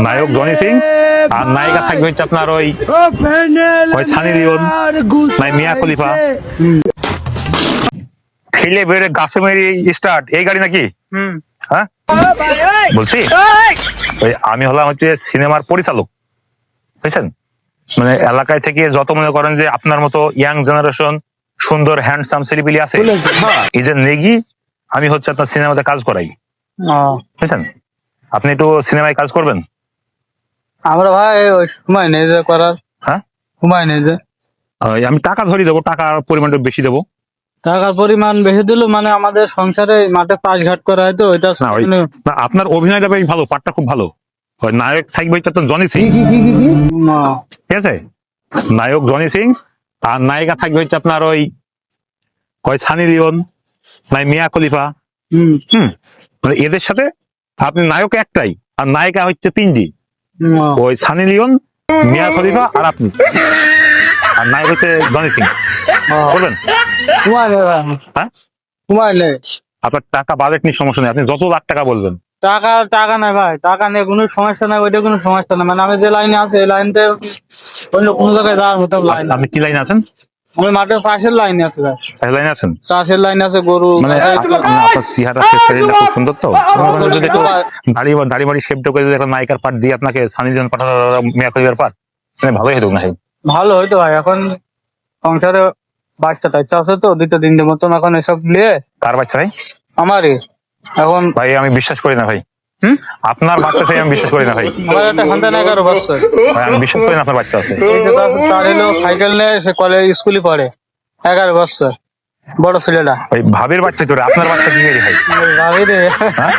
নায়ক Johnny Singh আর নায়িকা থাকবে হচ্ছে আপনার ওই সানি লিওন, নাই মিয়া খলিফা। খেলে বেড়ে গাছে মেরি স্টার্ট, এই গাড়ি নাকি? হ্যাঁ বলছি ওই আমি হলাম হচ্ছে সিনেমার পরিচালক, বুঝছেন? মানে এলাকায় থেকে যত মনে করেন যে আপনার মতো ইয়াং জেনারেশন সুন্দর হ্যান্ডসাম ছেলেপিলি আছে, এই যে নেগি আমি হচ্ছে আপনার সিনেমাতে কাজ করাই, বুঝছেন? আপনি একটু সিনেমায় কাজ করবেন? আমরা ভাই ওই সময় নেই যে করার। হ্যাঁ সময় নেই যে। আমি টাকা ধরে দেবো, টাকার পরিমাণটা বেশি দেবো। টাকার পরিমাণ বেশি দিল মানে আমাদের সংসারে মাঠে পাশ ঘাট করা হয় তো ওইটা না ওই না, আপনার অভিনয়টা বেশ ভালো, পাঠটা খুব ভালো। ওই নায়ক থাকবে হচ্ছে আপনার জনি সিং, ঠিক আছে? নায়ক জনি সিং আর নায়িকা থাকবে হচ্ছে আপনার ওই সানি লিওন, নাই মিয়া খলিফা। মানে এদের সাথে আপনি নায়ক একটাই আর নায়িকা হচ্ছে তিনটি, ওই সানি লিওন, মিয়া খলিফা আর আপনি, আর নায়ক হচ্ছে জনি সিং। বলবেন? সময় নেই ভাই, হ্যাঁ সময় নেই। আপনার টাকা বাজেট নিয়ে সমস্যা নেই, আপনি যত লাখ টাকা বলবেন। টাকা নাই ভাই, টাকা নেই, কোনো সমস্যা নাই, ওইটা কোনো সমস্যা নাই। মানে আমি যে লাইনে আছি এই লাইনতে অন্য কোনো জায়গায় যাওয়ার মতো লাইন। আপনি কি লাইনে আছেন? আমি মাঠের চাষের লাইনে আছি ভাই। লাইনে আছেন চাষের লাইনে আছে, গরু মানে আপনার চেহারা শরীরটা খুব সুন্দর তো, যদি একটু দাড়ি বাড়ি শেপটা করে যদি একটা নায়িকার পাট দিয়ে আপনাকে সানি লিওন পাঠানো মিয়া খলিফার পাট, মানে ভালোই হতো না? ভালো হইতো ভাই, এখন সংসারে বাচ্চা টাচ্চা আছে তো দুইটা তিনটে মতন, এখন এসব নিয়ে। কার বাচ্চা ভাই? আমারই এখন ভাই আমি বিশ্বাস করি না ভাই, আপনার বাচ্চা চাই আমি বিশ্বাস করি না ভাই। আমার একটা সন্তান 11 বছর। ভাই আমি বিশ্বাস করি না আপনার বাচ্চা আছে। তার হলো সাইকেল নিয়ে সে কলেজ স্কুলে পড়ে, 11 বছর বড় ছেলেটা। ভাই ভাবির বাচ্চা তোরে, আপনার বাচ্চা কি করে ভাই? ভাবি রে। হ্যাঁ